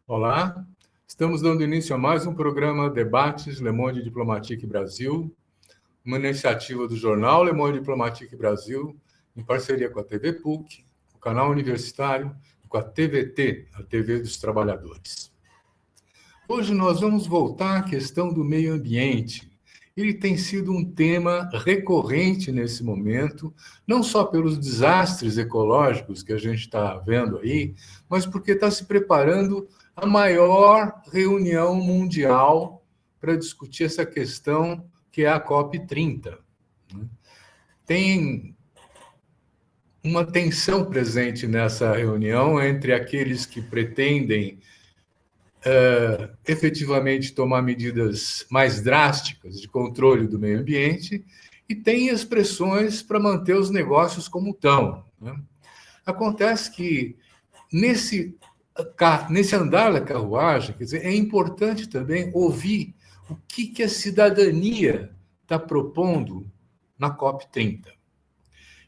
Olá, estamos dando início a mais um programa Debates Le Monde Diplomatique Brasil, uma iniciativa do jornal Le Monde Diplomatique Brasil, em parceria com a TV PUC, o canal universitário e com a TVT, a TV dos Trabalhadores. Hoje nós vamos voltar à questão do meio ambiente. Ele tem sido um tema recorrente nesse momento, não só pelos desastres ecológicos que a gente está vendo aí, mas porque está se preparando a maior reunião mundial para discutir essa questão, que é a COP30. Tem uma tensão presente nessa reunião entre aqueles que pretendem efetivamente tomar medidas mais drásticas de controle do meio ambiente e tem expressões para manter os negócios como estão. Acontece que nesse andar da carruagem, quer dizer, é importante também ouvir o que a cidadania está propondo na COP30.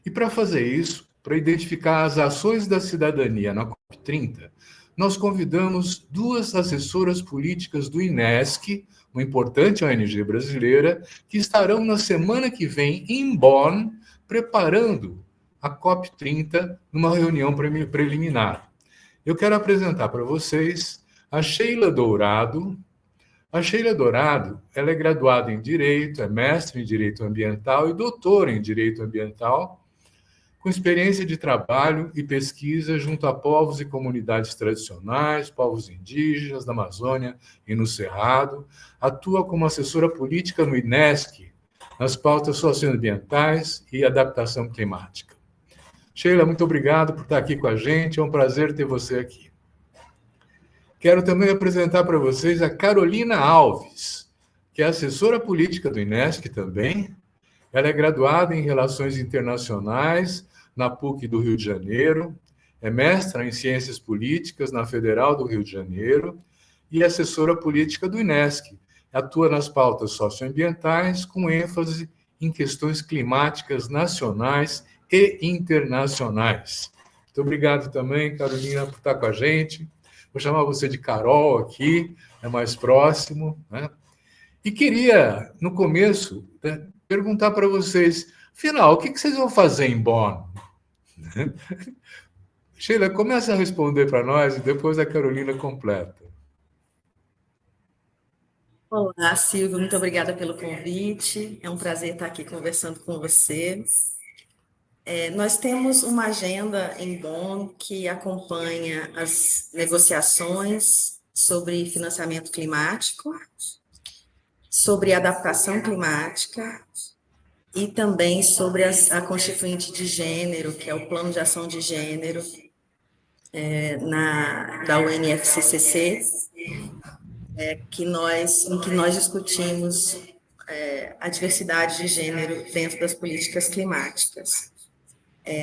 E para fazer isso, para identificar as ações da cidadania na COP30, nós convidamos duas assessoras políticas do INESC, uma importante ONG brasileira, que estarão na semana que vem em Bonn, preparando a COP30 numa reunião preliminar. Eu quero apresentar para vocês a Sheila Dourado. A Sheila Dourado, ela é graduada em Direito, é mestre em Direito Ambiental e doutora em Direito Ambiental, com experiência de trabalho e pesquisa junto a povos e comunidades tradicionais, povos indígenas da Amazônia e no Cerrado, atua como assessora política no INESC, nas pautas socioambientais e adaptação climática. Sheila, muito obrigado por estar aqui com a gente, é um prazer ter você aqui. Quero também apresentar para vocês a Carolina Alves, que é assessora política do INESC também. Ela é graduada em Relações Internacionais na PUC do Rio de Janeiro, é mestra em Ciências Políticas na Federal do Rio de Janeiro e assessora política do INESC. Atua nas pautas socioambientais com ênfase em questões climáticas nacionais e internacionais. Muito obrigado também, Carolina, por estar com a gente. Vou chamar você de Carol aqui, é mais próximo, né? E queria, no começo, perguntar para vocês, afinal, o que vocês vão fazer em Bonn? Sheila, começa a responder para nós e depois a Carolina completa. Olá, Silvio, muito obrigada pelo convite. É um prazer estar aqui conversando com você. Nós temos uma agenda em Bonn que acompanha as negociações sobre financiamento climático, sobre adaptação climática e também sobre a Constituinte de Gênero, que é o Plano de Ação de Gênero da UNFCCC, em que nós discutimos a diversidade de gênero dentro das políticas climáticas.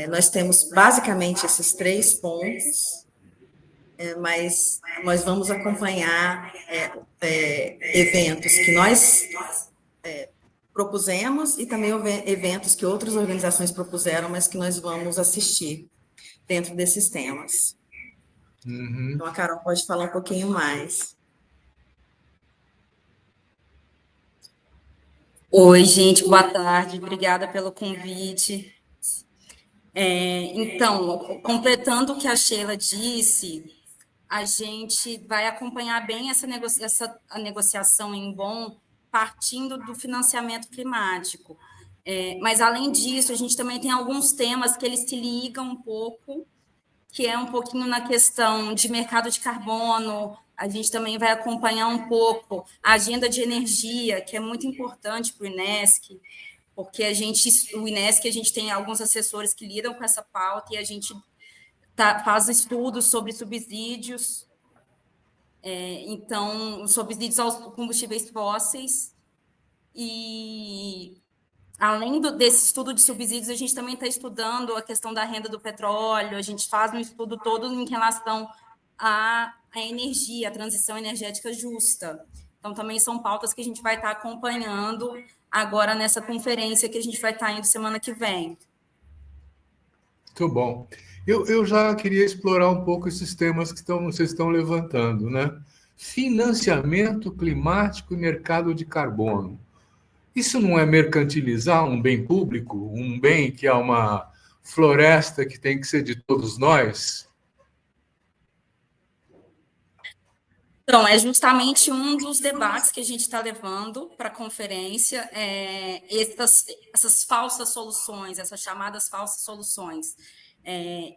Nós temos basicamente esses 3 pontos, mas nós vamos acompanhar eventos que nós propusemos e também eventos que outras organizações propuseram, mas que nós vamos assistir dentro desses temas. Uhum. Então, a Carol pode falar um pouquinho mais. Oi, gente, boa tarde, obrigada pelo convite. Então, completando o que a Sheila disse, a gente vai acompanhar bem a negociação em Bonn, partindo do financiamento climático. Mas, além disso, a gente também tem alguns temas que eles se ligam um pouco, que é um pouquinho na questão de mercado de carbono. A gente também vai acompanhar um pouco a agenda de energia, que é muito importante para o INESC, porque o INESC, a gente tem alguns assessores que lidam com essa pauta e a gente faz estudos sobre subsídios, então, subsídios aos combustíveis fósseis. E, além desse estudo de subsídios, a gente também está estudando a questão da renda do petróleo, a gente faz um estudo todo em relação à energia, a transição energética justa. Então, também são pautas que a gente vai estar acompanhando agora nessa conferência que a gente vai estar indo semana que vem. Muito bom. Eu já queria explorar um pouco esses temas que vocês estão levantando, né? Financiamento climático e mercado de carbono. Isso não é mercantilizar um bem público, um bem que é uma floresta que tem que ser de todos nós? Então, é justamente um dos debates que a gente está levando para a conferência, essas falsas soluções, essas chamadas falsas soluções.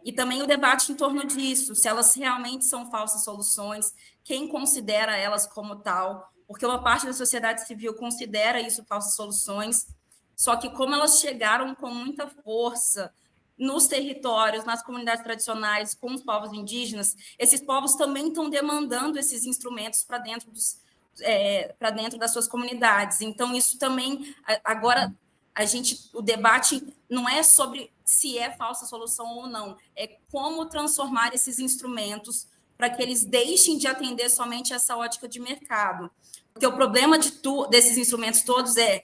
E também o debate em torno disso, se elas realmente são falsas soluções, quem considera elas como tal, porque uma parte da sociedade civil considera isso falsas soluções, só que como elas chegaram com muita força nos territórios, nas comunidades tradicionais, com os povos indígenas, esses povos também estão demandando esses instrumentos para dentro das suas comunidades. Então, isso também, agora, o debate não é sobre se é falsa solução ou não, é como transformar esses instrumentos para que eles deixem de atender somente essa ótica de mercado. Porque o problema desses instrumentos todos é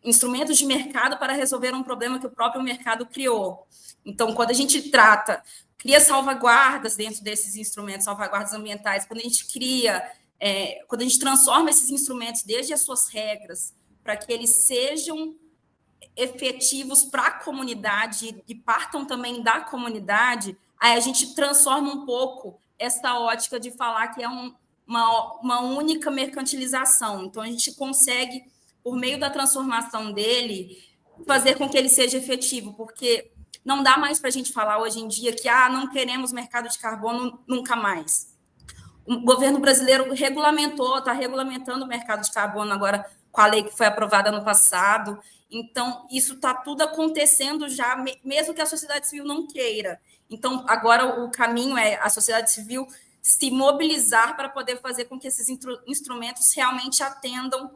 instrumentos de mercado para resolver um problema que o próprio mercado criou. Então, quando a gente cria salvaguardas dentro desses instrumentos, salvaguardas ambientais, quando a gente quando a gente transforma esses instrumentos desde as suas regras para que eles sejam efetivos para a comunidade e partam também da comunidade, aí a gente transforma um pouco essa ótica de falar que é uma única mercantilização. Então, a gente consegue, por meio da transformação dele, fazer com que ele seja efetivo, porque não dá mais para a gente falar hoje em dia que não queremos mercado de carbono nunca mais. O governo brasileiro está regulamentando o mercado de carbono agora com a lei que foi aprovada no passado. Então, isso está tudo acontecendo já, mesmo que a sociedade civil não queira. Então, agora o caminho é a sociedade civil se mobilizar para poder fazer com que esses instrumentos realmente atendam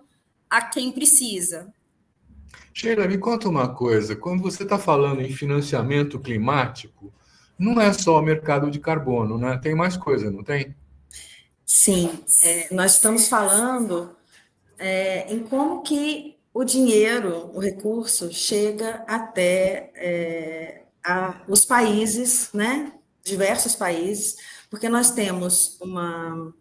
a quem precisa. Sheila, me conta uma coisa. Quando você está falando em financiamento climático, não é só o mercado de carbono, né? Tem mais coisa, não tem? Sim, nós estamos falando em como que o dinheiro, o recurso, chega até os países, né? Diversos países, porque nós temos uma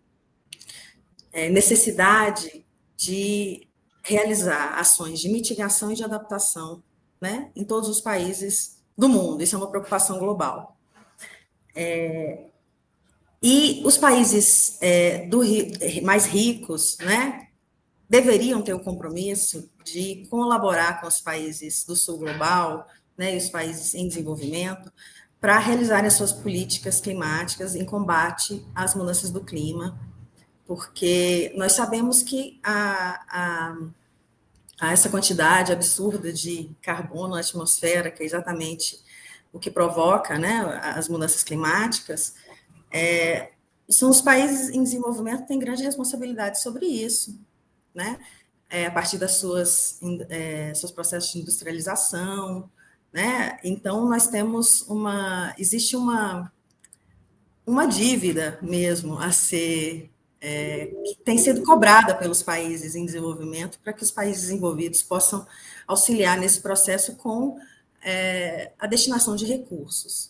necessidade de realizar ações de mitigação e de adaptação, né? Em todos os países do mundo. Isso é uma preocupação global. E os países mais ricos, né, deveriam ter o compromisso de colaborar com os países do sul global, né, e os países em desenvolvimento, para realizarem as suas políticas climáticas em combate às mudanças do clima, porque nós sabemos que essa quantidade absurda de carbono na atmosfera, que é exatamente o que provoca, né, as mudanças climáticas, são os países em desenvolvimento que têm grande responsabilidade sobre isso, né? A partir das seus processos de industrialização, né? Então, nós temos existe uma dívida mesmo a ser, que tem sido cobrada pelos países em desenvolvimento para que os países desenvolvidos possam auxiliar nesse processo com a destinação de recursos,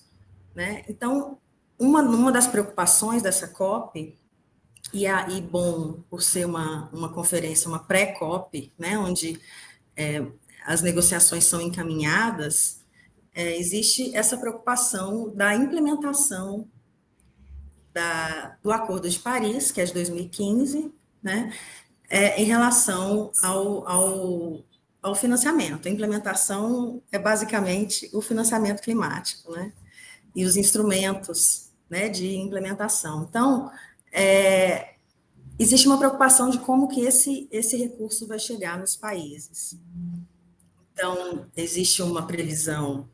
né? Então, uma das preocupações dessa COP, e bom, por ser uma conferência, uma pré-COP, né, onde as negociações são encaminhadas, existe essa preocupação da implementação do Acordo de Paris, que é de 2015, né, em relação ao financiamento. A implementação é basicamente o financiamento climático, né, e os instrumentos, né, de implementação. Então, existe uma preocupação de como que esse recurso vai chegar nos países. Então, existe uma previsão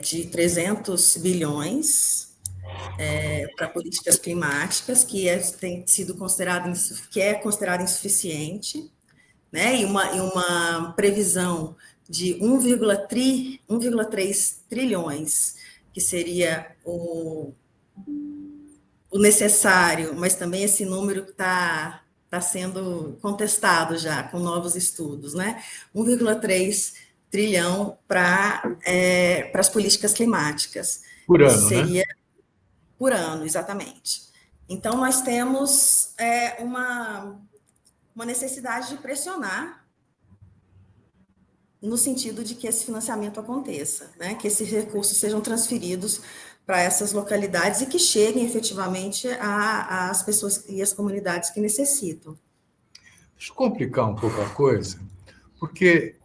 de 300 bilhões para políticas climáticas, tem sido considerado insuficiente, né? E uma previsão de 1,3 trilhões, que seria o necessário, mas também esse número está sendo contestado já com novos estudos, né? 1,3 trilhão para as políticas climáticas. Por Isso ano, seria né? por ano, exatamente. Então, nós temos uma necessidade de pressionar no sentido de que esse financiamento aconteça, né? Que esses recursos sejam transferidos para essas localidades e que cheguem efetivamente às pessoas e às comunidades que necessitam. Deixa eu complicar um pouco a coisa, porque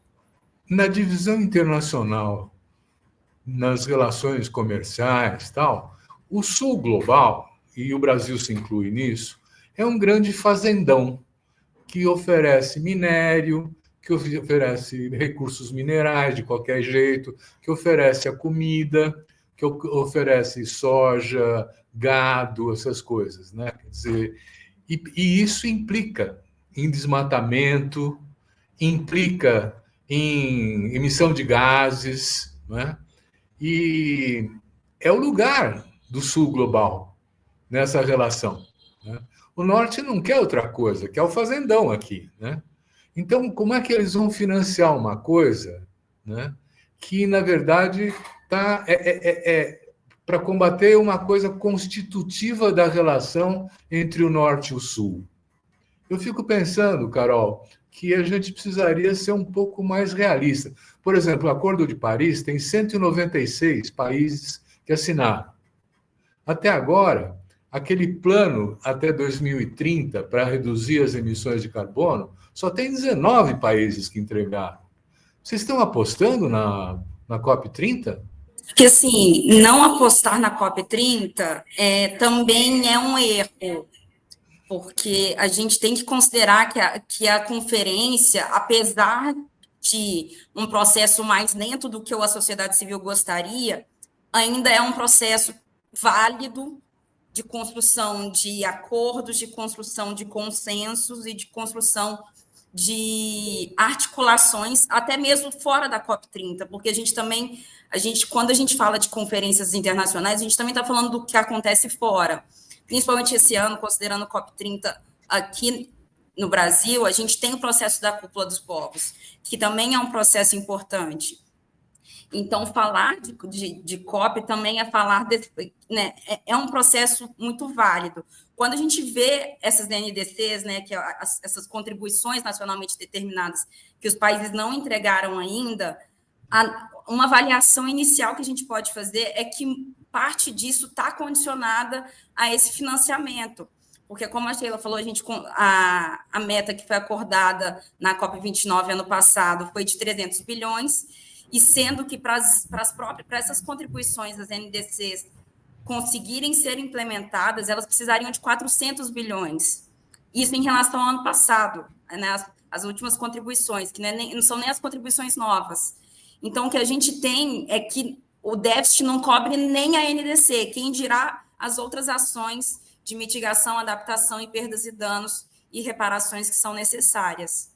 na divisão internacional, nas relações comerciais e tal, o sul global, e o Brasil se inclui nisso, é um grande fazendão que oferece minério, que oferece recursos minerais de qualquer jeito, que oferece a comida, que oferece soja, gado, essas coisas, né? Quer dizer, e isso implica em desmatamento, implica em emissão de gases, né? E é o lugar do sul global nessa relação, né? O norte não quer outra coisa, quer o fazendão aqui, né? Então, como é que eles vão financiar uma coisa, né, que, na verdade, para combater uma coisa constitutiva da relação entre o norte e o sul? Eu fico pensando, Carol, que a gente precisaria ser um pouco mais realista. Por exemplo, o Acordo de Paris tem 196 países que assinaram. Até agora, aquele plano até 2030 para reduzir as emissões de carbono, só tem 19 países que entregaram. Vocês estão apostando na COP30? Porque, assim, não apostar na COP30 também é um erro, porque a gente tem que considerar que a conferência, apesar de um processo mais lento do que a sociedade civil gostaria, ainda é um processo válido de construção de acordos, de construção de consensos e de construção de articulações, até mesmo fora da COP30, porque quando a gente fala de conferências internacionais, a gente também está falando do que acontece fora. Principalmente esse ano, considerando a COP30 aqui no Brasil, a gente tem o processo da Cúpula dos Povos, que também é um processo importante. Então, falar de COP também é falar né, é um processo muito válido. Quando a gente vê essas NDCs, né, que essas contribuições nacionalmente determinadas que os países não entregaram ainda, uma avaliação inicial que a gente pode fazer é que parte disso está condicionada a esse financiamento. Porque, como a Sheila falou, a meta que foi acordada na COP29 ano passado foi de 300 bilhões, e sendo que para essas contribuições das NDCs conseguirem ser implementadas, elas precisariam de 400 bilhões. Isso em relação ao ano passado, né, as últimas contribuições, que não são nem as contribuições novas. Então, o que a gente tem é que o déficit não cobre nem a NDC, quem dirá as outras ações de mitigação, adaptação e perdas e danos e reparações que são necessárias.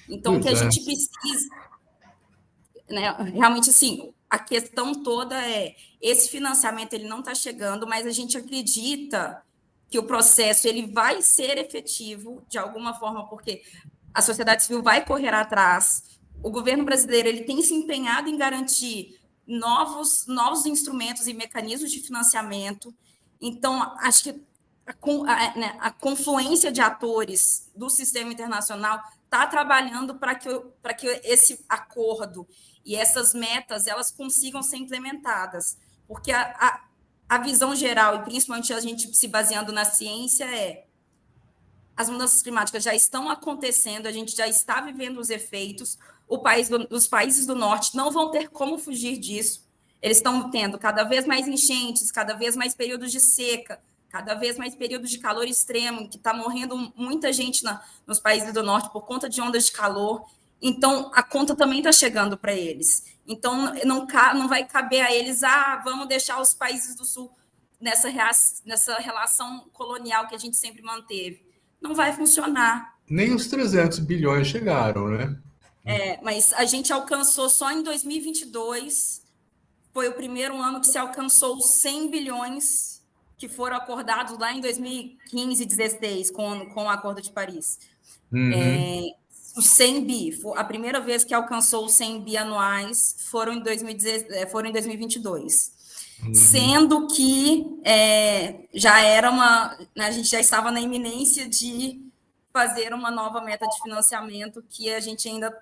Então, o que a gente precisa... Né, realmente, assim, a questão toda esse financiamento ele não está chegando, mas a gente acredita que o processo ele vai ser efetivo de alguma forma, porque a sociedade civil vai correr atrás, o governo brasileiro ele tem se empenhado em garantir novos instrumentos e mecanismos de financiamento. Então, acho que a confluência de atores do sistema internacional está trabalhando para que esse acordo e essas metas elas consigam ser implementadas, porque a visão geral, e principalmente a gente se baseando na ciência, as mudanças climáticas já estão acontecendo, a gente já está vivendo os efeitos, os países do norte não vão ter como fugir disso, eles estão tendo cada vez mais enchentes, cada vez mais períodos de seca, cada vez mais períodos de calor extremo, que está morrendo muita gente nos países do norte por conta de ondas de calor. Então, a conta também está chegando para eles. Então, não vai caber a eles, vamos deixar os países do sul nessa relação colonial que a gente sempre manteve. Não vai funcionar. Nem os 300 bilhões chegaram, né? Mas a gente alcançou só em 2022, foi o primeiro ano que se alcançou os 100 bilhões que foram acordados lá em 2015 e 2016, com o Acordo de Paris. Uhum. o 100 bi, a primeira vez que alcançou os 100 bi anuais foram em 2022. Sendo que já era a gente já estava na iminência de fazer uma nova meta de financiamento que a gente ainda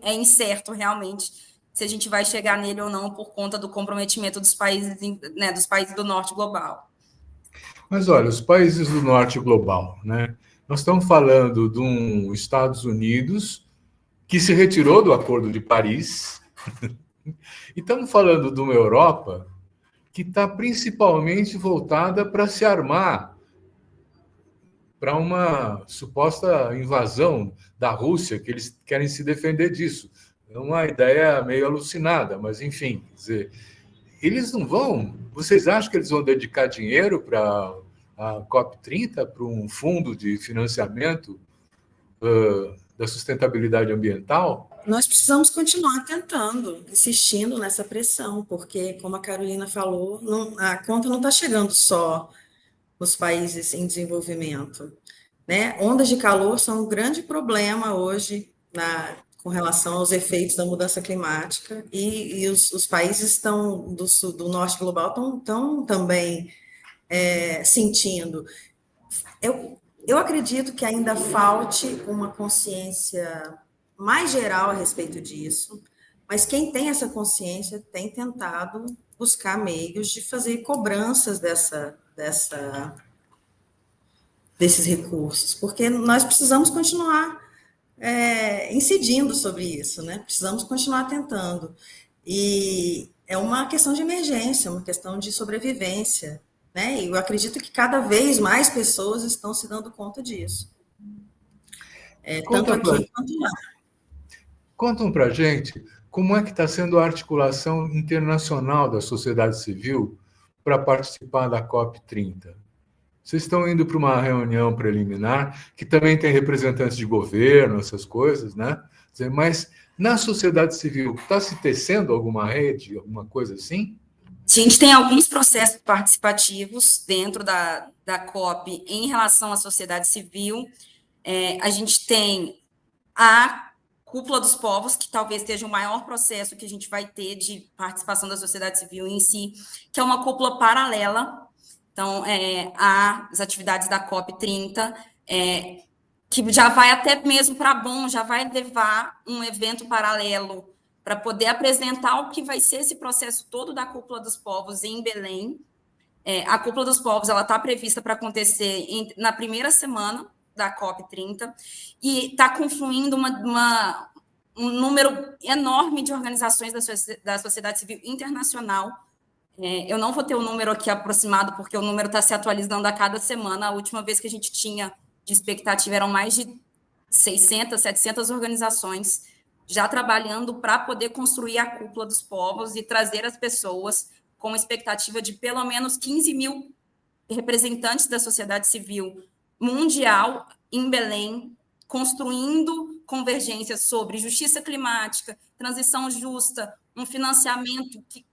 é incerto realmente se a gente vai chegar nele ou não por conta do comprometimento dos países, né, dos países do norte global. Mas olha, os países do norte global, né? Nós estamos falando de um Estados Unidos que se retirou do Acordo de Paris, e estamos falando de uma Europa que está principalmente voltada para se armar para uma suposta invasão da Rússia, que eles querem se defender disso. É uma ideia meio alucinada, mas enfim, quer dizer, eles não vão. Vocês acham que eles vão dedicar dinheiro para a COP30, para um fundo de financiamento da sustentabilidade ambiental? Nós precisamos continuar tentando, insistindo nessa pressão, porque, como a Carolina falou, a conta não está chegando só nos países em desenvolvimento, né? Ondas de calor são um grande problema hoje com relação aos efeitos da mudança climática, e os países do norte global estão também sentindo. Eu acredito que ainda falte uma consciência mais geral a respeito disso, mas quem tem essa consciência tem tentado buscar meios de fazer cobranças desses recursos, porque nós precisamos continuar incidindo sobre isso, né? Precisamos continuar tentando. E é uma questão de emergência, uma questão de sobrevivência, né? E eu acredito que cada vez mais pessoas estão se dando conta disso. Tanto aqui quanto lá. Contam para a gente como é que está sendo a articulação internacional da sociedade civil para participar da COP30. Vocês estão indo para uma reunião preliminar, que também tem representantes de governo, essas coisas, né? Mas na sociedade civil, está se tecendo alguma rede, alguma coisa assim? A gente tem alguns processos participativos dentro da COP em relação à sociedade civil. A gente tem a Cúpula dos Povos, que talvez seja o maior processo que a gente vai ter de participação da sociedade civil em si, que é uma cúpula paralela. Então, as atividades da COP30, que já vai até mesmo para Bonn, já vai levar um evento paralelo para poder apresentar o que vai ser esse processo todo da Cúpula dos Povos em Belém. A Cúpula dos Povos está prevista para acontecer na primeira semana da COP30, e está confluindo um número enorme de organizações da sociedade civil internacional. Eu não vou ter o número aqui aproximado, porque o número está se atualizando a cada semana. A última vez que a gente tinha de expectativa eram mais de 600, 700 organizações já trabalhando para poder construir a Cúpula dos Povos e trazer as pessoas com uma expectativa de pelo menos 15 mil representantes da sociedade civil mundial em Belém, construindo convergências sobre justiça climática, transição justa, um financiamento que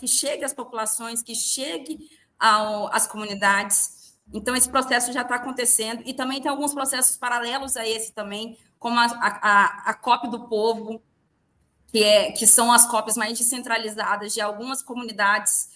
chegue às populações, que chegue às comunidades. Então, esse processo já está acontecendo, e também tem alguns processos paralelos a esse também, como a COP do Povo, que são as COPs mais descentralizadas de algumas comunidades,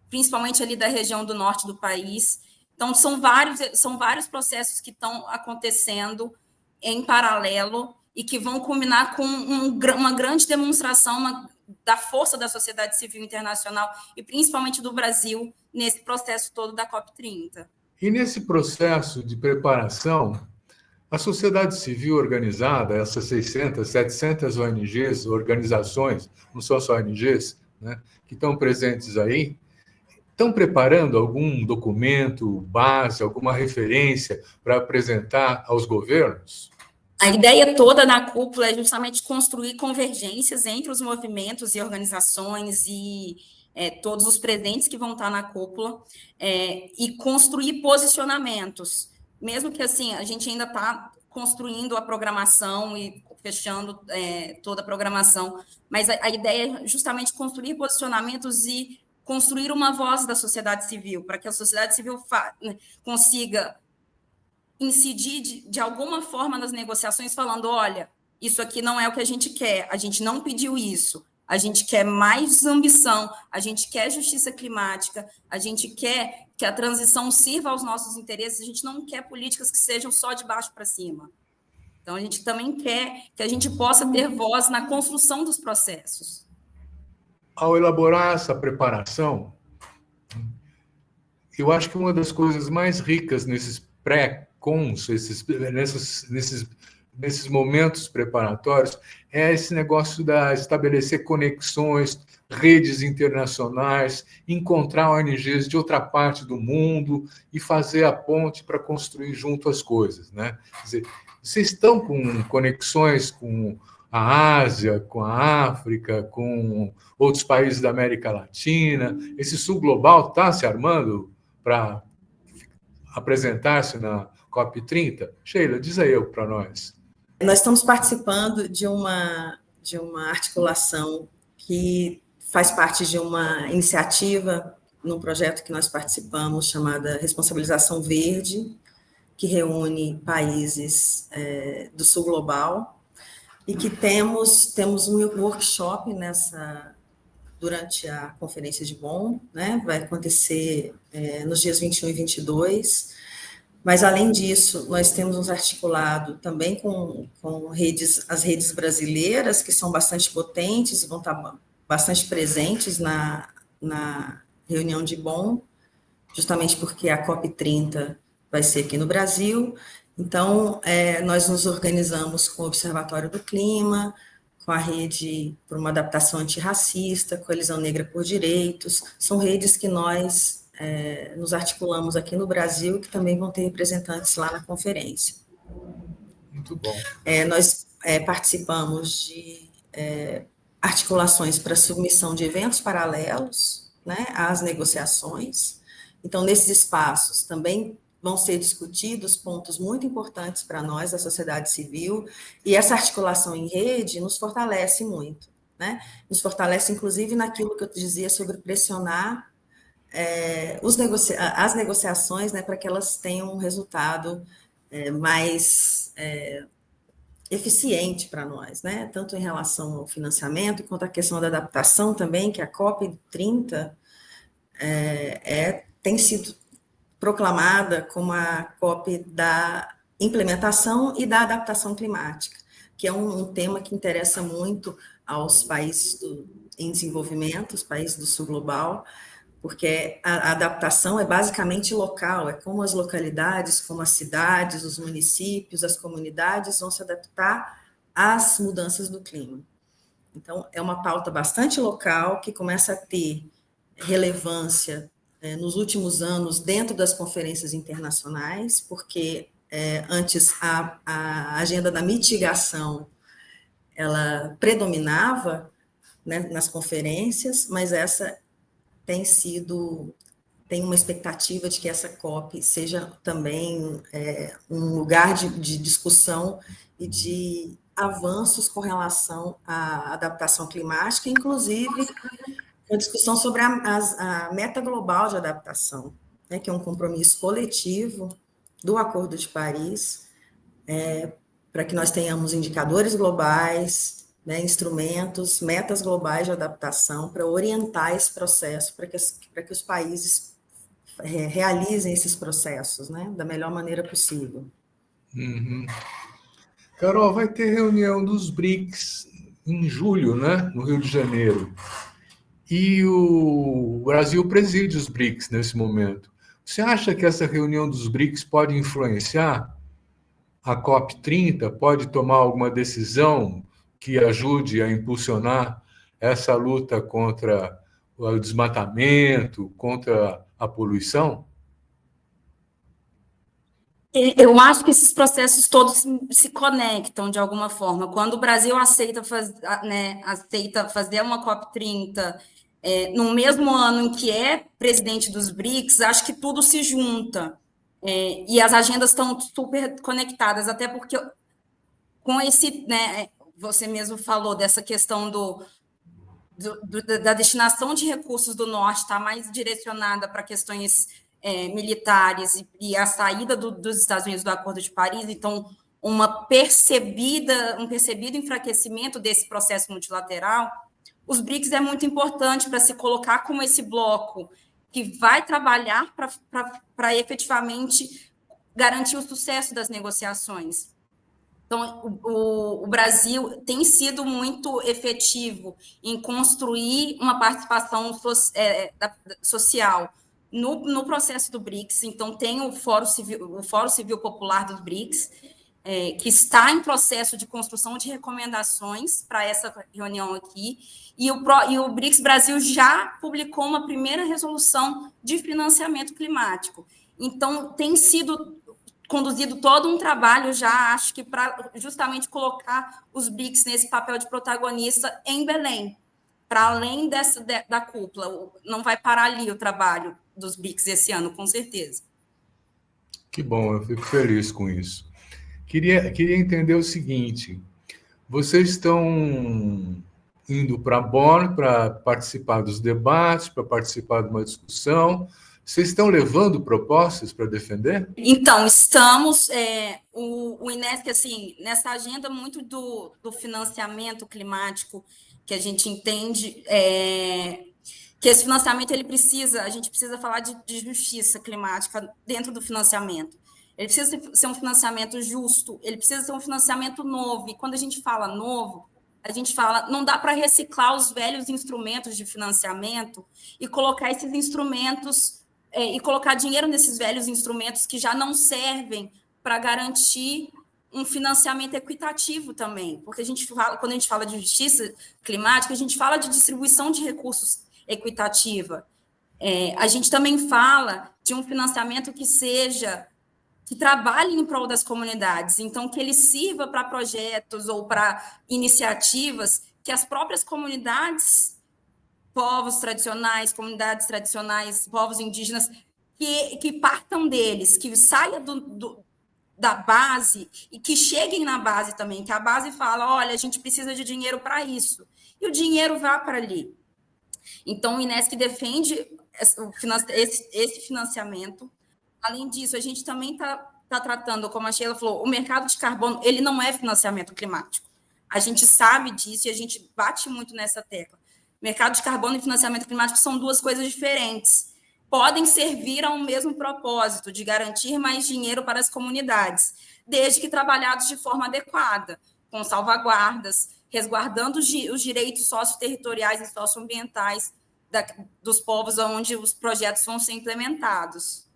principalmente ali da região do norte do país. Então, são vários processos que estão acontecendo em paralelo e que vão culminar com uma grande demonstração da força da sociedade civil internacional e principalmente do Brasil nesse processo todo da COP30. E nesse processo de preparação, a sociedade civil organizada, essas 600, 700 ONGs, organizações, não são só ONGs, né, que estão presentes aí, estão preparando algum documento, base, alguma referência para apresentar aos governos? A ideia toda na cúpula é justamente construir convergências entre os movimentos e organizações e todos os presentes que vão estar na cúpula, e construir posicionamentos, mesmo que assim a gente ainda está construindo a programação e fechando toda a programação, mas a ideia é justamente construir posicionamentos e construir uma voz da sociedade civil, para que a sociedade civil consiga incidir de alguma forma nas negociações, falando, olha, isso aqui não é o que a gente quer, a gente não pediu isso, a gente quer mais ambição, a gente quer justiça climática, a gente quer que a transição sirva aos nossos interesses, a gente não quer políticas que sejam só de baixo para cima. Então, a gente também quer que a gente possa ter voz na construção dos processos. Ao elaborar essa preparação, eu acho que uma das coisas mais ricas nesses pré-cons, nesses momentos preparatórios, é esse negócio da estabelecer conexões, redes internacionais, encontrar ONGs de outra parte do mundo e fazer a ponte para construir junto as coisas, né? Quer dizer, vocês estão com conexões com a Ásia, com a África, com outros países da América Latina. Esse sul global está se armando para apresentar-se na COP30? Sheila, diz aí para nós. Nós estamos participando de uma articulação que faz parte de uma iniciativa num projeto que nós participamos chamada Responsabilização Verde, que reúne países do sul global, e que temos um workshop durante a Conferência de Bonn, né? Vai acontecer nos dias 21 e 22, mas, além disso, nós temos nos articulado também com as redes brasileiras, que são bastante potentes, vão estar bastante presentes na reunião de Bonn, justamente porque a COP30 vai ser aqui no Brasil. Então, nós nos organizamos com o Observatório do Clima, com a Rede por uma Adaptação Antirracista, Coalizão Negra por Direitos, são redes que nós nos articulamos aqui no Brasil, que também vão ter representantes lá na conferência. Muito bom. Nós participamos de articulações para submissão de eventos paralelos, né, às negociações. Então, nesses espaços também vão ser discutidos pontos muito importantes para nós, da sociedade civil, e essa articulação em rede nos fortalece muito, né? Nos fortalece, inclusive, naquilo que eu dizia sobre pressionar as negociações, né, para que elas tenham um resultado mais eficiente para nós, né, tanto em relação ao financiamento, quanto à questão da adaptação também, que a COP30 tem sido proclamada como a COP da implementação e da adaptação climática, que é um tema que interessa muito aos países em desenvolvimento, os países do sul global, porque a adaptação é basicamente local, é como as localidades, como as cidades, os municípios, as comunidades vão se adaptar às mudanças do clima. Então, é uma pauta bastante local, que começa a ter relevância nos últimos anos dentro das conferências internacionais, porque antes a agenda da mitigação ela predominava, né, nas conferências, mas essa tem uma expectativa de que essa COP seja também um lugar de discussão e de avanços com relação à adaptação climática, inclusive uma discussão sobre a meta global de adaptação, né, que é um compromisso coletivo do Acordo de Paris, para que nós tenhamos indicadores globais, né, instrumentos, metas globais de adaptação para orientar esse processo, para que os países realizem esses processos, né, da melhor maneira possível. Uhum. Carol, vai ter reunião dos BRICS em julho, né, no Rio de Janeiro. E o Brasil preside os BRICS nesse momento. Você acha que essa reunião dos BRICS pode influenciar a COP30? Pode tomar alguma decisão que ajude a impulsionar essa luta contra o desmatamento, contra a poluição? Eu acho que esses processos todos se conectam de alguma forma. Quando o Brasil aceita fazer uma COP30 no mesmo ano em que é presidente dos BRICS, acho que tudo se junta. E as agendas estão super conectadas, até porque com esse, né, você mesmo falou dessa questão da destinação de recursos do Norte, está mais direcionada para questões militares e a saída dos Estados Unidos do Acordo de Paris, então um percebido enfraquecimento desse processo multilateral, os BRICS é muito importante para se colocar como esse bloco que vai trabalhar para efetivamente garantir o sucesso das negociações. Então, o Brasil tem sido muito efetivo em construir uma participação social no processo do BRICS. Então, tem o Fórum Civil Popular dos BRICS, que está em processo de construção de recomendações para essa reunião aqui, e o BRICS Brasil já publicou uma primeira resolução de financiamento climático. Então, tem sido conduzido todo um trabalho já, acho que para justamente colocar os BRICS nesse papel de protagonista em Belém, para além da cúpula. Não vai parar ali o trabalho dos BRICS esse ano, com certeza. Que bom, eu fico feliz com isso. Queria entender o seguinte, vocês estão indo para Bonn para participar dos debates, para participar de uma discussão. Vocês estão levando propostas para defender? Então, estamos. O INESC, assim, nessa agenda muito do financiamento climático, que a gente entende que esse financiamento a gente precisa falar de justiça climática dentro do financiamento. Ele precisa ser um financiamento justo, ele precisa ser um financiamento novo. E quando a gente fala novo, a gente fala, não dá para reciclar os velhos instrumentos de financiamento e colocar esses instrumentos, e colocar dinheiro nesses velhos instrumentos que já não servem para garantir um financiamento equitativo também. Porque quando a gente fala de justiça climática, a gente fala de distribuição de recursos equitativa. A gente também fala de um financiamento que trabalhe em prol das comunidades, então que ele sirva para projetos ou para iniciativas que as próprias comunidades, povos tradicionais, comunidades tradicionais, povos indígenas, que partam deles, que saia da base e que cheguem na base também, que a base fala, olha, a gente precisa de dinheiro para isso, e o dinheiro vá para ali. Então, o INESC defende esse financiamento. Além disso, a gente também está tratando, como a Sheila falou, o mercado de carbono, ele não é financiamento climático. A gente sabe disso e a gente bate muito nessa tecla. Mercado de carbono e financiamento climático são duas coisas diferentes. Podem servir a um mesmo propósito, de garantir mais dinheiro para as comunidades, desde que trabalhados de forma adequada, com salvaguardas, resguardando os direitos socioterritoriais e socioambientais dos povos onde os projetos vão ser implementados.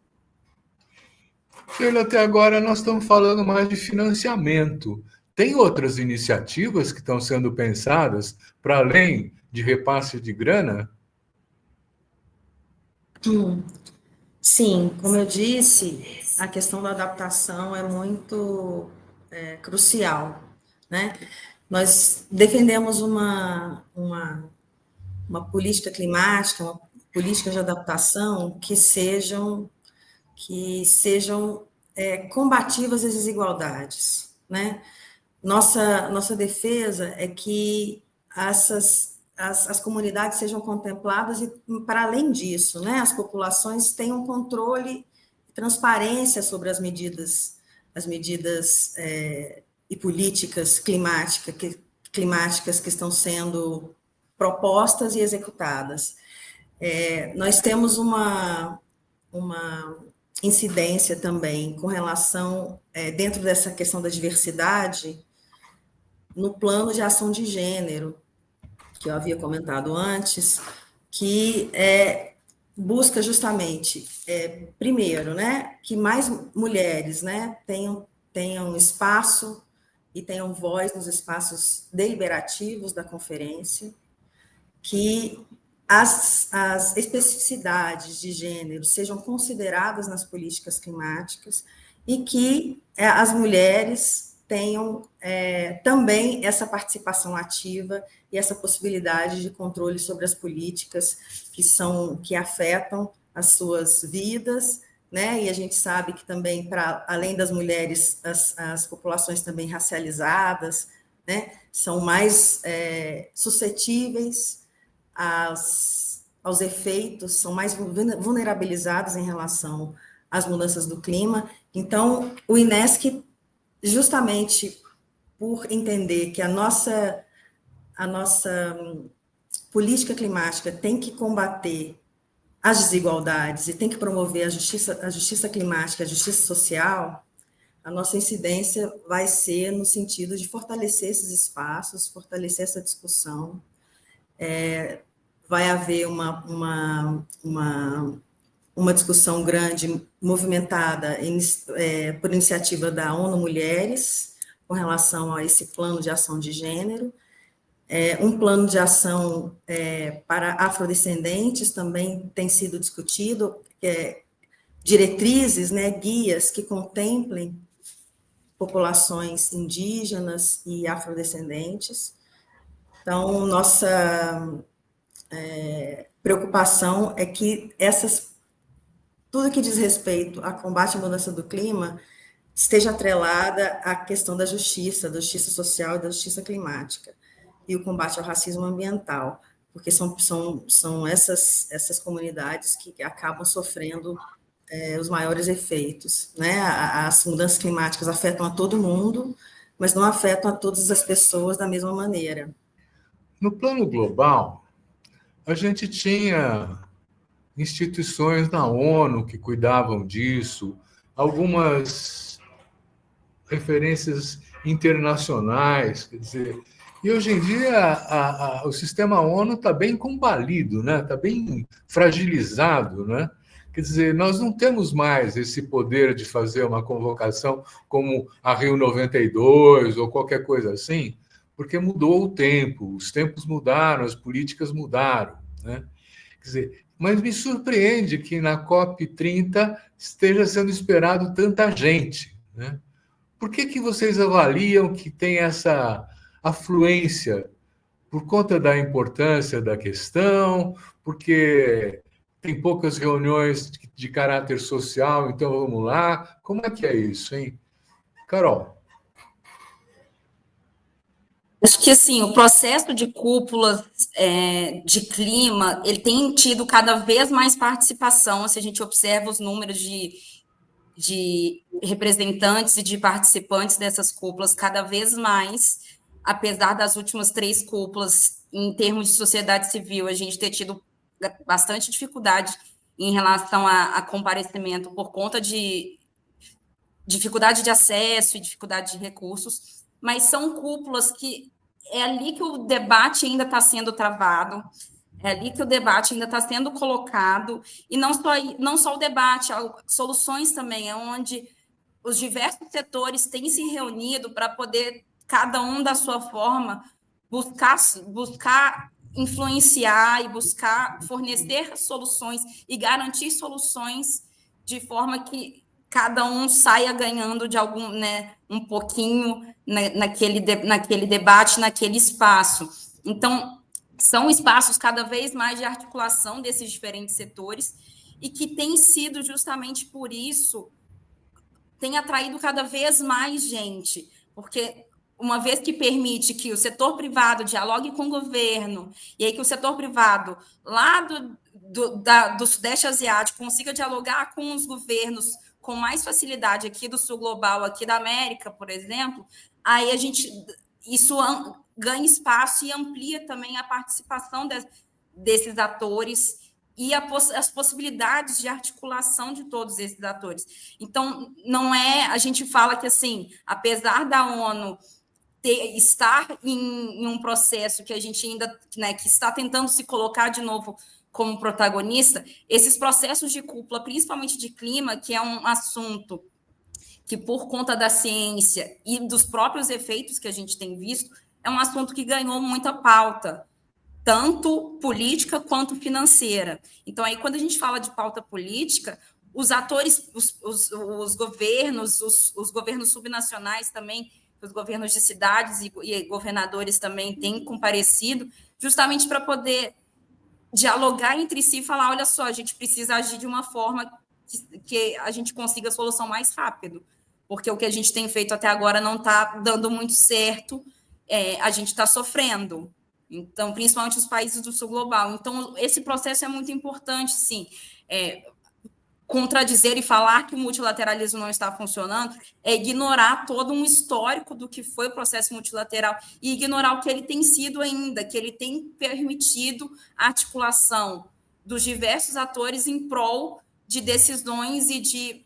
Sheila, até agora nós estamos falando mais de financiamento. Tem outras iniciativas que estão sendo pensadas para além de repasse de grana? Sim, como eu disse, a questão da adaptação é muito crucial, né? Nós defendemos uma política climática, uma política de adaptação que sejam combativas às desigualdades, né? Nossa defesa é que as comunidades sejam contempladas e, para além disso, né, as populações tenham controle e transparência sobre as medidas e políticas climáticas que estão sendo propostas e executadas. Nós temos uma incidência também com relação, dentro dessa questão da diversidade, no plano de ação de gênero, que eu havia comentado antes, que busca justamente, primeiro, né, que mais mulheres, né, tenham espaço e tenham voz nos espaços deliberativos da conferência, que as especificidades de gênero sejam consideradas nas políticas climáticas e que as mulheres tenham também essa participação ativa e essa possibilidade de controle sobre as políticas que afetam as suas vidas, né? E a gente sabe que também, além das mulheres, as populações também racializadas, né, são mais suscetíveis aos efeitos, são mais vulnerabilizadas em relação às mudanças do clima. Então, o INESC, justamente por entender que a nossa política climática tem que combater as desigualdades e tem que promover a justiça climática, a justiça social, a nossa incidência vai ser no sentido de fortalecer esses espaços, fortalecer essa discussão. Vai haver uma discussão grande, movimentada por iniciativa da ONU Mulheres, com relação a esse plano de ação de gênero. Um plano de ação para afrodescendentes também tem sido discutido, diretrizes, né, guias que contemplem populações indígenas e afrodescendentes. Então, nossa preocupação é que tudo que diz respeito a combate à mudança do clima esteja atrelada à questão da justiça social e da justiça climática, e o combate ao racismo ambiental, porque são essas comunidades que acabam sofrendo os maiores efeitos, né? As mudanças climáticas afetam a todo mundo, mas não afetam a todas as pessoas da mesma maneira. No plano global, a gente tinha instituições na ONU que cuidavam disso, algumas referências internacionais, quer dizer, e hoje em dia o sistema ONU está bem combalido, né? Está bem fragilizado, né? Quer dizer, nós não temos mais esse poder de fazer uma convocação como a Rio 92 ou qualquer coisa assim, porque mudou o tempo, os tempos mudaram, as políticas mudaram, né? Quer dizer, mas me surpreende que na COP30 esteja sendo esperado tanta gente, né? Por que vocês avaliam que tem essa afluência? Por conta da importância da questão? Porque tem poucas reuniões de caráter social, então vamos lá. Como é que é isso, hein? Carol. Acho que, assim, o processo de cúpulas de clima, ele tem tido cada vez mais participação, se a gente observa os números de representantes e de participantes dessas cúpulas, cada vez mais, apesar das últimas 3 cúpulas, em termos de sociedade civil, a gente ter tido bastante dificuldade em relação a comparecimento por conta de dificuldade de acesso e dificuldade de recursos, mas são cúpulas que é ali que o debate ainda está sendo travado, é ali que o debate ainda está sendo colocado, e não só o debate, soluções também, é onde os diversos setores têm se reunido para poder, cada um da sua forma, buscar influenciar e buscar fornecer soluções e garantir soluções de forma que cada um saia ganhando de algum, né, um pouquinho naquele debate, naquele espaço. Então, são espaços cada vez mais de articulação desses diferentes setores e que tem sido justamente por isso, tem atraído cada vez mais gente, porque uma vez que permite que o setor privado dialogue com o governo, e aí que o setor privado lá do Sudeste Asiático consiga dialogar com os governos com mais facilidade aqui do Sul Global, aqui da América, por exemplo, aí isso ganha espaço e amplia também a participação desses atores e as possibilidades de articulação de todos esses atores. Então, não é... A gente fala que, assim, apesar da ONU estar em um processo que a gente ainda, né, que está tentando se colocar de novo como protagonista, esses processos de cúpula, principalmente de clima, que é um assunto que, por conta da ciência e dos próprios efeitos que a gente tem visto, é um assunto que ganhou muita pauta, tanto política quanto financeira. Então, aí, quando a gente fala de pauta política, os atores, os governos, os governos subnacionais também, os governos de cidades e governadores também têm comparecido, justamente para poder dialogar entre si e falar, olha só, a gente precisa agir de uma forma que a gente consiga a solução mais rápido, porque o que a gente tem feito até agora não está dando muito certo, a gente está sofrendo. Então, principalmente os países do sul global. Então, esse processo é muito importante, sim. Contradizer e falar que o multilateralismo não está funcionando é ignorar todo um histórico do que foi o processo multilateral e ignorar o que ele tem sido ainda, que ele tem permitido a articulação dos diversos atores em prol de decisões e de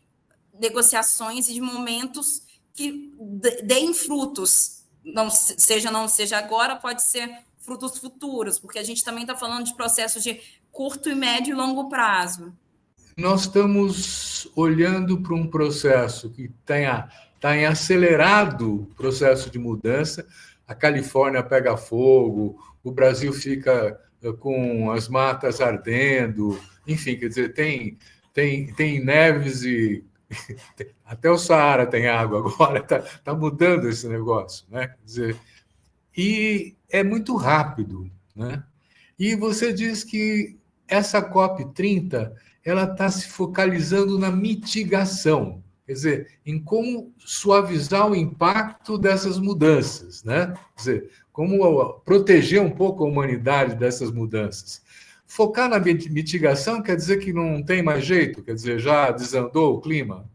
negociações e de momentos que deem frutos, não seja agora, pode ser frutos futuros, porque a gente também está falando de processos de curto, médio e longo prazo. Nós estamos olhando para um processo que está em acelerado processo de mudança. A Califórnia pega fogo, o Brasil fica com as matas ardendo, enfim, quer dizer, tem neves e até o Saara tem água agora, está mudando esse negócio, né? Quer dizer, e é muito rápido, né? E você diz que essa COP30 ela está se focalizando na mitigação, quer dizer, em como suavizar o impacto dessas mudanças, né? Quer dizer, como proteger um pouco a humanidade dessas mudanças. Focar na mitigação quer dizer que não tem mais jeito, quer dizer, já desandou o clima?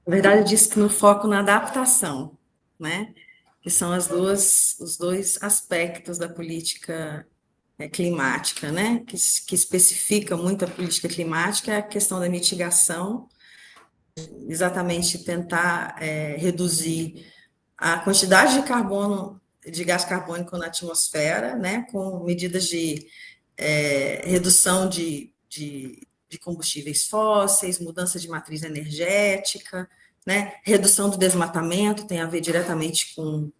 Na verdade, eu disse que no foco na adaptação, né? Que são os dois aspectos da política climática, né? Que especifica muito a política climática é a questão da mitigação, exatamente tentar reduzir a quantidade de carbono, de gás carbônico na atmosfera, né? Com medidas de redução de combustíveis fósseis, mudança de matriz energética, né? Redução do desmatamento tem a ver diretamente com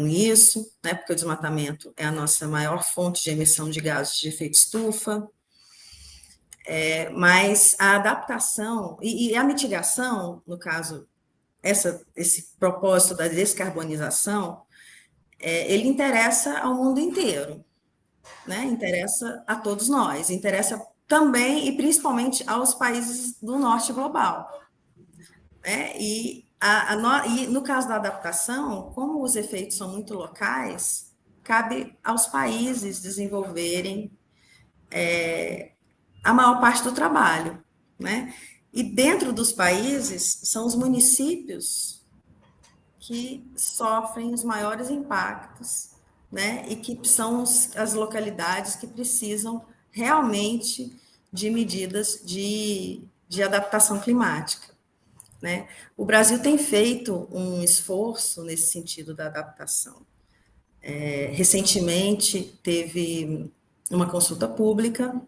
isso, né? Porque o desmatamento é a nossa maior fonte de emissão de gases de efeito estufa. Mas a adaptação e a mitigação, no caso, esse propósito da descarbonização, ele interessa ao mundo inteiro, né? Interessa a todos nós, interessa também e principalmente aos países do norte global, né? E no caso da adaptação, como os efeitos são muito locais, cabe aos países desenvolverem a maior parte do trabalho, né? E dentro dos países são os municípios que sofrem os maiores impactos, né? E que são as localidades que precisam realmente de medidas de adaptação climática, né? O Brasil tem feito um esforço nesse sentido da adaptação. Recentemente teve uma consulta pública,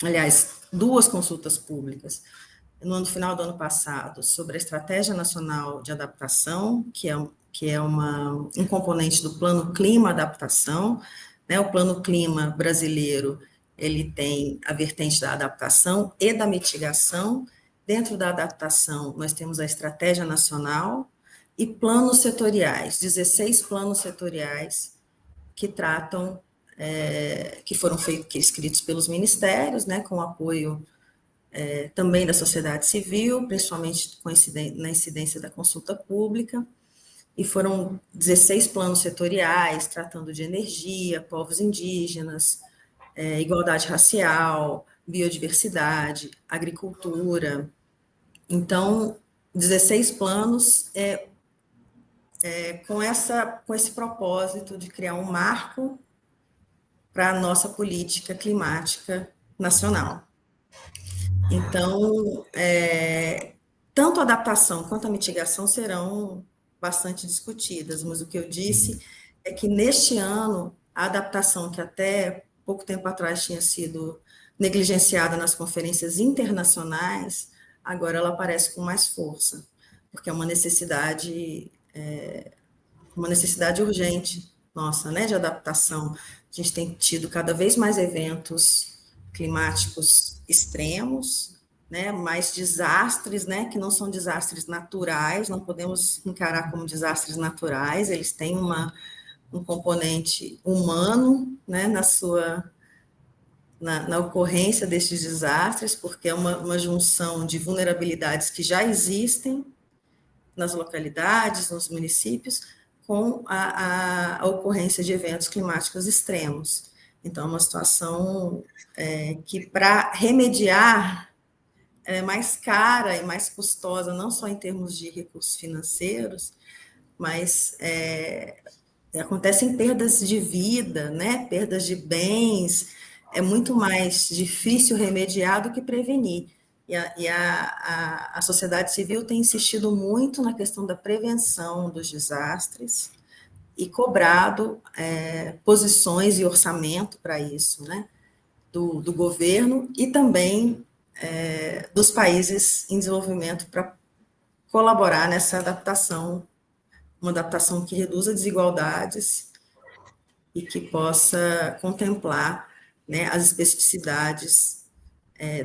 aliás, 2 consultas públicas, no final do ano passado, sobre a Estratégia Nacional de Adaptação, que é um componente do Plano Clima Adaptação, né? O Plano Clima brasileiro, ele tem a vertente da adaptação e da mitigação. Dentro da adaptação, nós temos a Estratégia Nacional e planos setoriais, 16 planos setoriais que tratam, que foram escritos pelos ministérios, né, com apoio também da sociedade civil, principalmente na incidência da consulta pública, e foram 16 planos setoriais, tratando de energia, povos indígenas, igualdade racial, biodiversidade, agricultura. Então, 16 planos com esse propósito de criar um marco para a nossa política climática nacional. Então, tanto a adaptação quanto a mitigação serão bastante discutidas, mas o que eu disse é que neste ano, a adaptação que até pouco tempo atrás tinha sido negligenciada nas conferências internacionais, agora ela aparece com mais força, porque é uma necessidade urgente nossa, né, de adaptação. A gente tem tido cada vez mais eventos climáticos extremos, né, mais desastres, né, que não são desastres naturais, não podemos encarar como desastres naturais, eles têm um componente humano, né, na ocorrência destes desastres, porque é uma junção de vulnerabilidades que já existem nas localidades, nos municípios, com a ocorrência de eventos climáticos extremos. Então, é uma situação que, para remediar, é mais cara e mais custosa, não só em termos de recursos financeiros, mas acontecem perdas de vida, né? Perdas de bens, é muito mais difícil remediar do que prevenir. E a sociedade civil tem insistido muito na questão da prevenção dos desastres e cobrado posições e orçamento para isso, né? Do governo e também dos países em desenvolvimento para colaborar nessa adaptação, uma adaptação que reduza desigualdades e que possa contemplar, né, as especificidades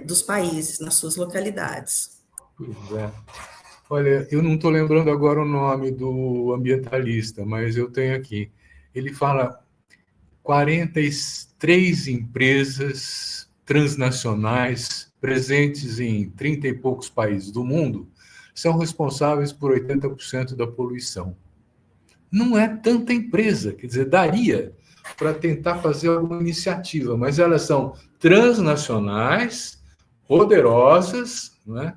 dos países nas suas localidades. Pois é. Olha, eu não estou lembrando agora o nome do ambientalista, mas eu tenho aqui. Ele fala 43 empresas transnacionais presentes em 30 e poucos países do mundo são responsáveis por 80% da poluição. Não é tanta empresa, quer dizer, daria para tentar fazer alguma iniciativa, mas elas são transnacionais, poderosas, não é?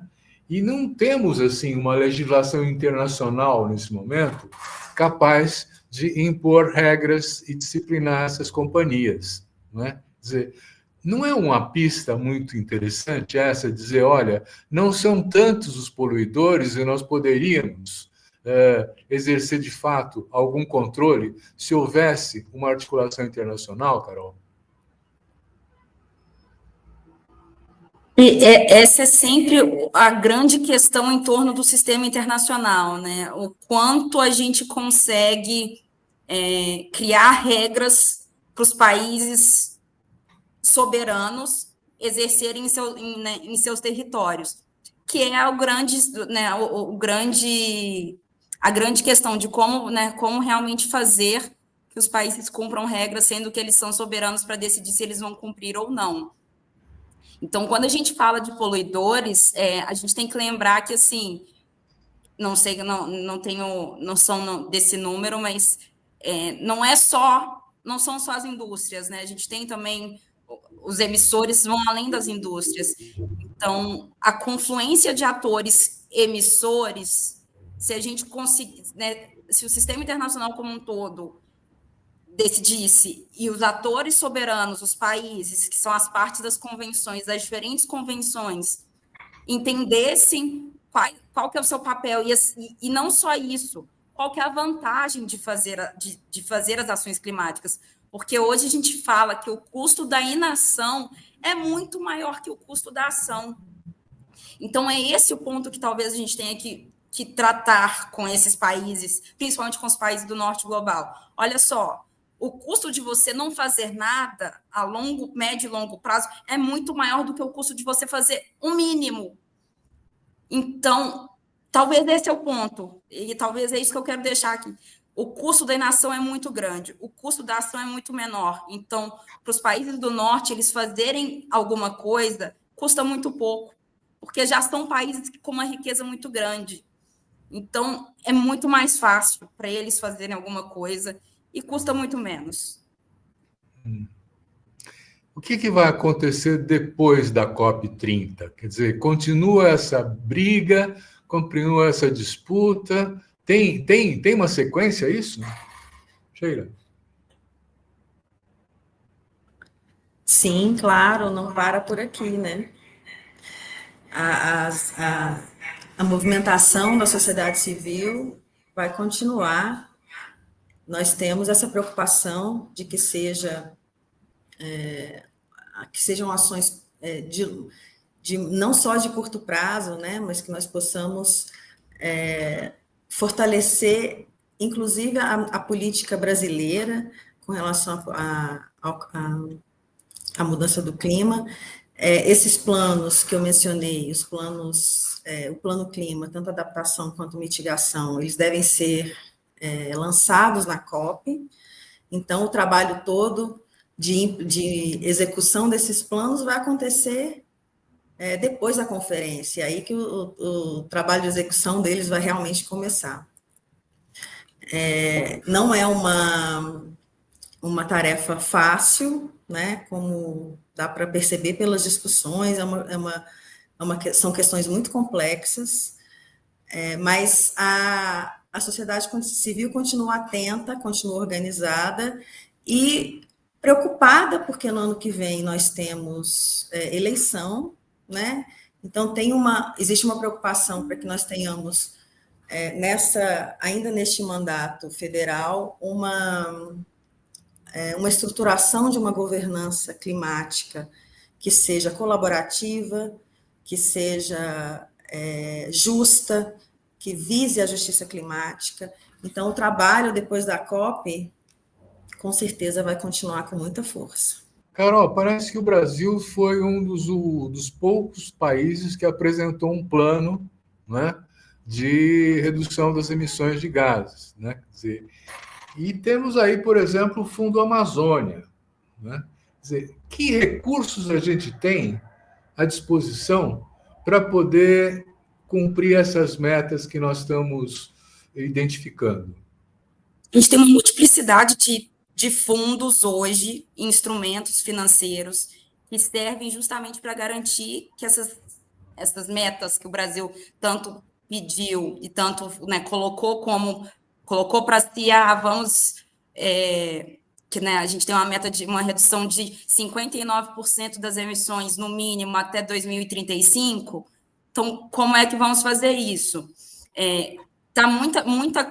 E não temos assim uma legislação internacional nesse momento capaz de impor regras e disciplinar essas companhias, não é? Quer dizer, não é uma pista muito interessante essa, dizer, olha, não são tantos os poluidores e nós poderíamos exercer de fato algum controle se houvesse uma articulação internacional, Carol? E essa é sempre a grande questão em torno do sistema internacional, né? O quanto a gente consegue criar regras para os países soberanos exercerem em seus territórios, que é a grande questão de como realmente fazer que os países cumpram regras, sendo que eles são soberanos para decidir se eles vão cumprir ou não. Então, quando a gente fala de poluidores, a gente tem que lembrar que, assim, não sei, não tenho noção desse número, mas não são só as indústrias, né? A gente tem também, os emissores vão além das indústrias. Então, a confluência de atores emissores, se a gente conseguir, né, se o sistema internacional como um todo decidisse, e os atores soberanos, os países, que são as partes das convenções, das diferentes convenções, entendessem qual que é o seu papel, e não só isso, qual que é a vantagem de fazer as ações climáticas, porque hoje a gente fala que o custo da inação é muito maior que o custo da ação. Então, é esse o ponto que talvez a gente tenha que tratar com esses países, principalmente com os países do norte global. Olha só, o custo de você não fazer nada a médio e longo prazo é muito maior do que o custo de você fazer o mínimo. Então, talvez esse é o ponto, e talvez é isso que eu quero deixar aqui. O custo da inação é muito grande, o custo da ação é muito menor. Então, para os países do norte, eles fazerem alguma coisa, custa muito pouco, porque já são países com uma riqueza muito grande. Então, é muito mais fácil para eles fazerem alguma coisa e custa muito menos. O que vai acontecer depois da COP30? Quer dizer, continua essa briga, continua essa disputa? Tem uma sequência isso? Sheila? Sim, claro, não para por aqui, né? A movimentação da sociedade civil vai continuar. Nós temos essa preocupação de que sejam ações não só de curto prazo, né, mas que nós possamos fortalecer, inclusive, a política brasileira com relação à mudança do clima. Esses planos que eu mencionei, o plano clima, tanto adaptação quanto mitigação, eles devem ser lançados na COP. Então, o trabalho todo de execução desses planos vai acontecer depois da conferência, aí que o trabalho de execução deles vai realmente começar. Não é uma tarefa fácil, né? Como dá para perceber pelas discussões, são questões muito complexas, mas a sociedade civil continua atenta, continua organizada e preocupada, porque no ano que vem nós temos eleição, né? Então, existe uma preocupação para que nós tenhamos, ainda neste mandato federal, uma estruturação de uma governança climática que seja colaborativa, que seja justa, que vise a justiça climática. Então, o trabalho depois da COP, com certeza, vai continuar com muita força. Carol, parece que o Brasil foi um dos poucos países que apresentou um plano, né, de redução das emissões de gases, né? Quer dizer, e temos aí, por exemplo, o Fundo Amazônia, né? Quer dizer, que recursos a gente tem à disposição para poder cumprir essas metas que nós estamos identificando? A gente tem uma multiplicidade de fundos hoje, instrumentos financeiros, que servem justamente para garantir que essas metas que o Brasil tanto pediu e tanto, né, colocou para si, vamos... que, né, a gente tem uma meta de uma redução de 59% das emissões, no mínimo, até 2035. Então, como é que vamos fazer isso?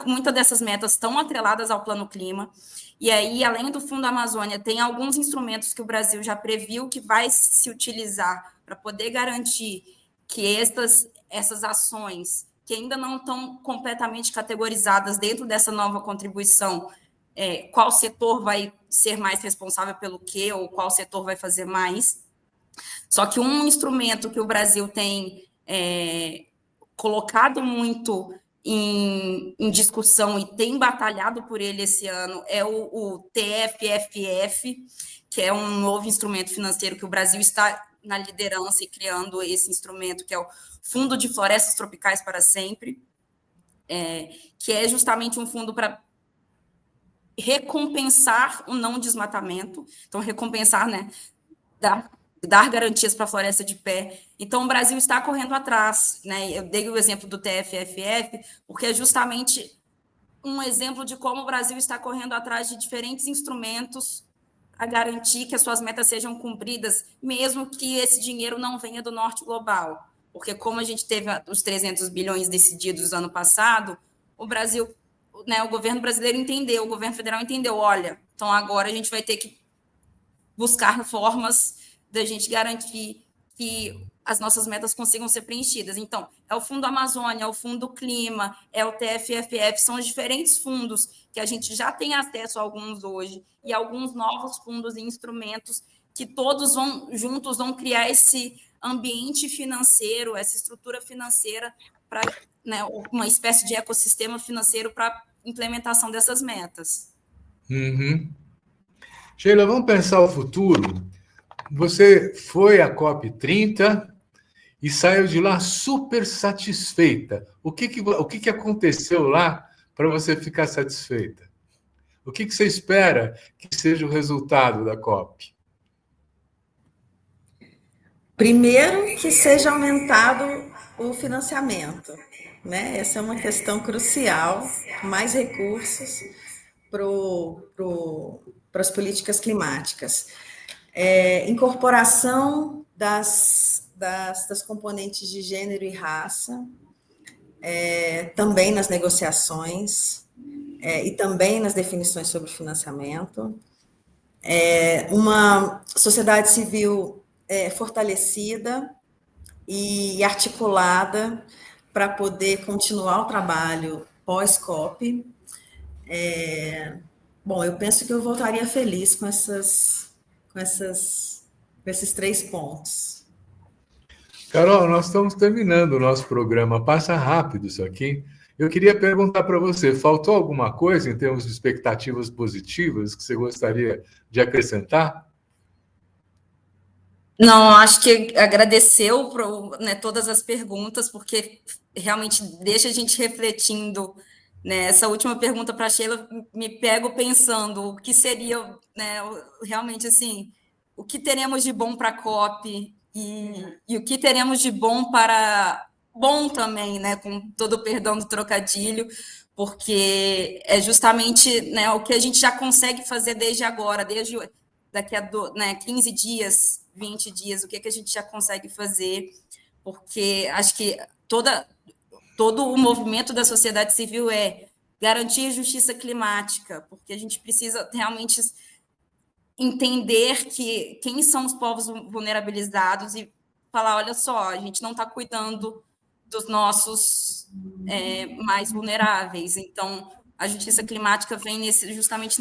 Muita dessas metas estão atreladas ao Plano Clima, e aí, além do Fundo Amazônia, tem alguns instrumentos que o Brasil já previu que vai se utilizar para poder garantir que essas ações, que ainda não estão completamente categorizadas dentro dessa nova contribuição, qual setor vai ser mais responsável pelo quê, ou qual setor vai fazer mais. Só que um instrumento que o Brasil tem colocado muito em discussão e tem batalhado por ele esse ano é o TFFF, que é um novo instrumento financeiro que o Brasil está na liderança e criando esse instrumento, que é o Fundo de Florestas Tropicais para Sempre, que é justamente um fundo para recompensar o não desmatamento, então recompensar, né, dar garantias para a floresta de pé. Então, o Brasil está correndo atrás, né? Eu dei o exemplo do TFFF, porque é justamente um exemplo de como o Brasil está correndo atrás de diferentes instrumentos a garantir que as suas metas sejam cumpridas, mesmo que esse dinheiro não venha do norte global. Porque como a gente teve os 300 bilhões decididos ano passado, o Brasil, né, o governo brasileiro entendeu, o governo federal entendeu, olha, então agora a gente vai ter que buscar formas da gente garantir que as nossas metas consigam ser preenchidas. Então, é o Fundo Amazônia, é o Fundo Clima, é o TFFF, são os diferentes fundos que a gente já tem acesso a alguns hoje, e alguns novos fundos e instrumentos que todos juntos vão criar esse ambiente financeiro, essa estrutura financeira para, né, uma espécie de ecossistema financeiro para implementação dessas metas. Uhum. Sheila, vamos pensar o futuro. Você foi à COP30 e saiu de lá super satisfeita. O que aconteceu lá para você ficar satisfeita? O que você espera que seja o resultado da COP? Primeiro, que seja aumentado o financiamento, né? Essa é uma questão crucial, mais recursos para as políticas climáticas. Incorporação das componentes de gênero e raça, também nas negociações, e também nas definições sobre financiamento. Uma sociedade civil fortalecida e articulada para poder continuar o trabalho pós-COP. Bom, eu penso que eu voltaria feliz com esses 3 pontos. Carol, nós estamos terminando o nosso programa. Passa rápido isso aqui. Eu queria perguntar para você, faltou alguma coisa em termos de expectativas positivas que você gostaria de acrescentar? Não, acho que agradeceu né, todas as perguntas, porque realmente deixa a gente refletindo, né? Essa última pergunta para a Sheila me pego pensando o que seria, né, realmente assim, o que teremos de bom para a COP e o que teremos de bom para bom também, né, com todo o perdão do trocadilho, porque é justamente, né, o que a gente já consegue fazer desde agora, desde daqui a 15 dias, 20 dias, o que a gente já consegue fazer, porque acho que todo o movimento da sociedade civil é garantir justiça climática, porque a gente precisa realmente entender quem são os povos vulnerabilizados e falar, olha só, a gente não está cuidando dos nossos mais vulneráveis. Então, a justiça climática vem justamente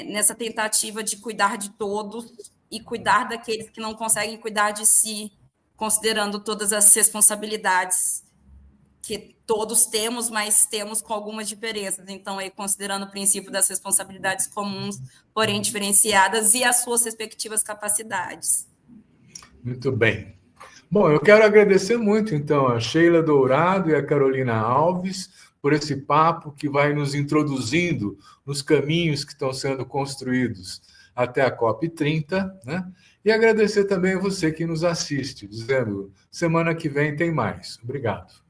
nessa tentativa de cuidar de todos e cuidar daqueles que não conseguem cuidar de si, considerando todas as responsabilidades que todos temos, mas temos com algumas diferenças. Então, aí, considerando o princípio das responsabilidades comuns, porém diferenciadas, e as suas respectivas capacidades. Muito bem. Bom, eu quero agradecer muito, então, a Sheila Dourado e a Carolina Alves por esse papo que vai nos introduzindo nos caminhos que estão sendo construídos até a COP30, né? E agradecer também a você que nos assiste, dizendo, semana que vem tem mais. Obrigado.